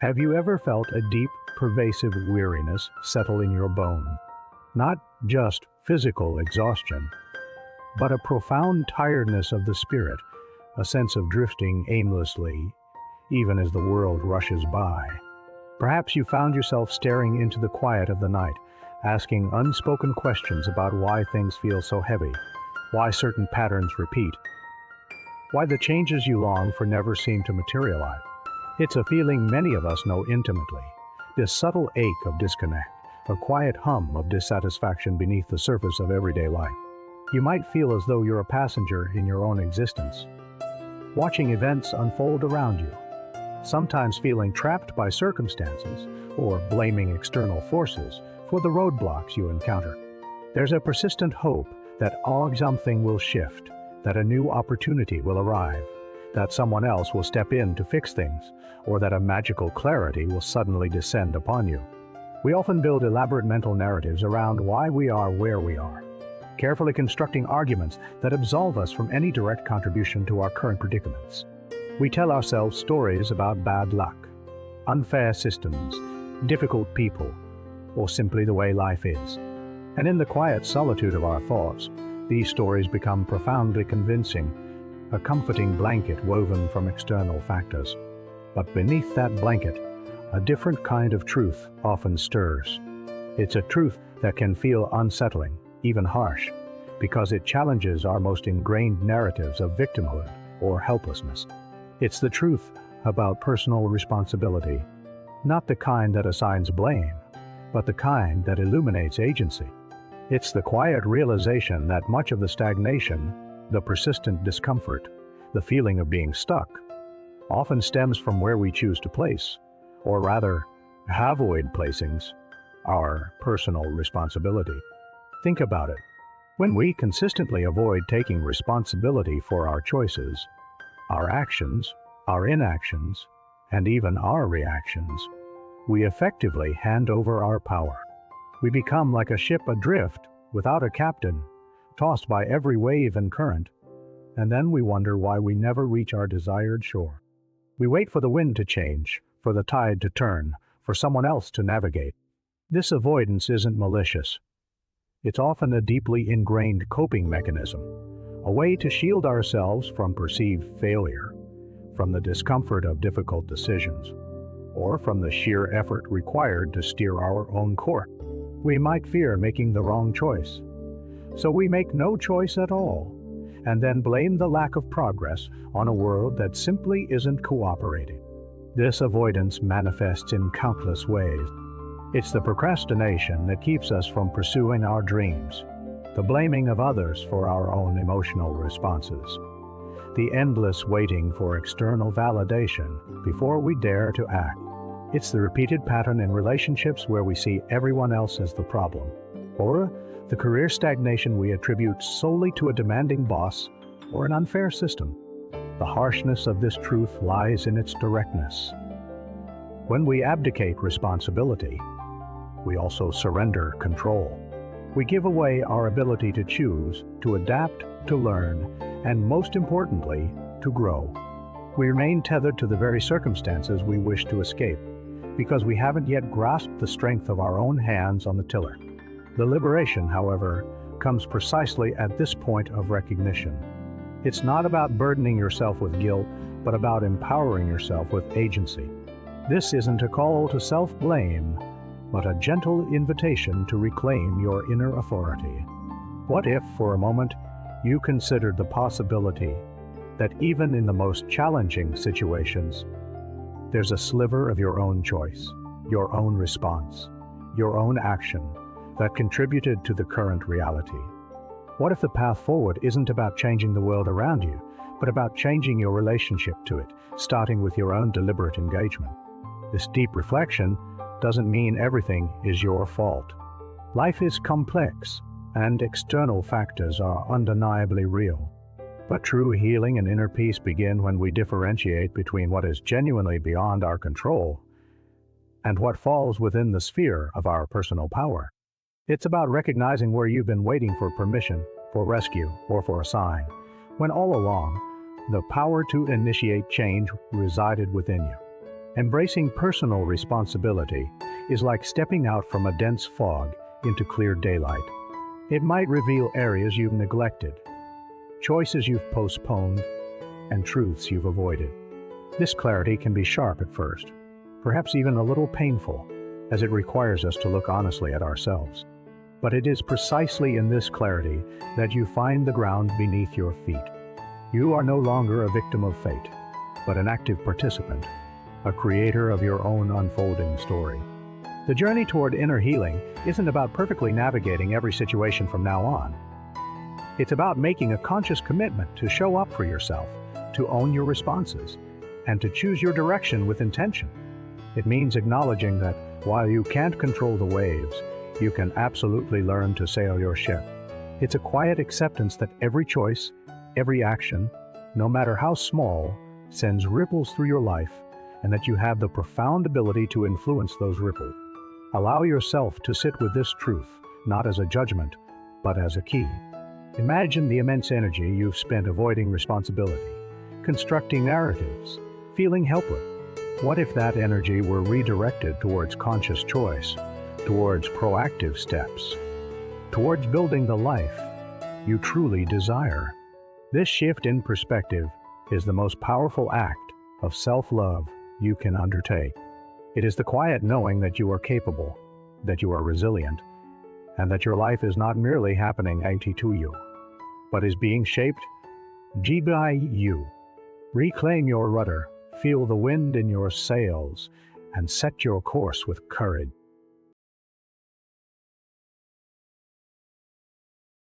Have you ever felt a deep, pervasive weariness settle in your bone? Not just physical exhaustion, but a profound tiredness of the spirit, a sense of drifting aimlessly, even as the world rushes by. Perhaps you found yourself staring into the quiet of the night, asking unspoken questions about why things feel so heavy, why certain patterns repeat, why the changes you long for never seem to materialize. It's a feeling many of us know intimately, this subtle ache of disconnect, a quiet hum of dissatisfaction beneath the surface of everyday life. You might feel as though you're a passenger in your own existence, watching events unfold around you, sometimes feeling trapped by circumstances or blaming external forces for the roadblocks you encounter. There's a persistent hope that something will shift, that a new opportunity will arrive, that someone else will step in to fix things, or that a magical clarity will suddenly descend upon you. We often build elaborate mental narratives around why we are where we are, carefully constructing arguments that absolve us from any direct contribution to our current predicaments. We tell ourselves stories about bad luck, unfair systems, difficult people, or simply the way life is. And in the quiet solitude of our thoughts, these stories become profoundly convincing, a comforting blanket woven from external factors. But beneath that blanket, a different kind of truth often stirs. It's a truth that can feel unsettling, even harsh, because it challenges our most ingrained narratives of victimhood or helplessness. It's the truth about personal responsibility, not the kind that assigns blame, but the kind that illuminates agency. It's the quiet realization that much of the stagnation, the persistent discomfort, the feeling of being stuck, often stems from where we choose to place, or rather, avoid placings, our personal responsibility. Think about it. When we consistently avoid taking responsibility for our choices, our actions, our inactions, and even our reactions, we effectively hand over our power. We become like a ship adrift without a captain, tossed by every wave and current, and then we wonder why we never reach our desired shore. We wait for the wind to change, for the tide to turn, for someone else to navigate. This avoidance isn't malicious. It's often a deeply ingrained coping mechanism, a way to shield ourselves from perceived failure, from the discomfort of difficult decisions, or from the sheer effort required to steer our own course. We might fear making the wrong choice, so we make no choice at all, and then blame the lack of progress on a world that simply isn't cooperating. This avoidance manifests in countless ways. It's the procrastination that keeps us from pursuing our dreams, the blaming of others for our own emotional responses, the endless waiting for external validation before we dare to act. It's the repeated pattern in relationships where we see everyone else as the problem, or the career stagnation we attribute solely to a demanding boss or an unfair system. The harshness of this truth lies in its directness. When we abdicate responsibility, we also surrender control. We give away our ability to choose, to adapt, to learn, and most importantly, to grow. We remain tethered to the very circumstances we wish to escape, because we haven't yet grasped the strength of our own hands on the tiller. The liberation, however, comes precisely at this point of recognition. It's not about burdening yourself with guilt, but about empowering yourself with agency. This isn't a call to self-blame, but a gentle invitation to reclaim your inner authority. What if, for a moment, you considered the possibility that even in the most challenging situations, there's a sliver of your own choice, your own response, your own action that contributed to the current reality? What if the path forward isn't about changing the world around you, but about changing your relationship to it, starting with your own deliberate engagement? This deep reflection doesn't mean everything is your fault. Life is complex, and external factors are undeniably real. But true healing and inner peace begin when we differentiate between what is genuinely beyond our control and what falls within the sphere of our personal power. It's about recognizing where you've been waiting for permission, for rescue, or for a sign, when all along, the power to initiate change resided within you. Embracing personal responsibility is like stepping out from a dense fog into clear daylight. It might reveal areas you've neglected, choices you've postponed, and truths you've avoided. This clarity can be sharp at first, perhaps even a little painful, as it requires us to look honestly at ourselves. But it is precisely in this clarity that you find the ground beneath your feet. You are no longer a victim of fate, but an active participant, a creator of your own unfolding story. The journey toward inner healing isn't about perfectly navigating every situation from now on. It's about making a conscious commitment to show up for yourself, to own your responses, and to choose your direction with intention. It means acknowledging that while you can't control the waves, you can absolutely learn to sail your ship. It's a quiet acceptance that every choice, every action, no matter how small, sends ripples through your life, and that you have the profound ability to influence those ripples. Allow yourself to sit with this truth, not as a judgment, but as a key. Imagine the immense energy you've spent avoiding responsibility, constructing narratives, feeling helpless. What if that energy were redirected towards conscious choice, towards proactive steps, towards building the life you truly desire? This shift in perspective is the most powerful act of self-love you can undertake. It is the quiet knowing that you are capable, that you are resilient, and that your life is not merely happening to you, but is being shaped by you. Reclaim your rudder, feel the wind in your sails, and set your course with courage.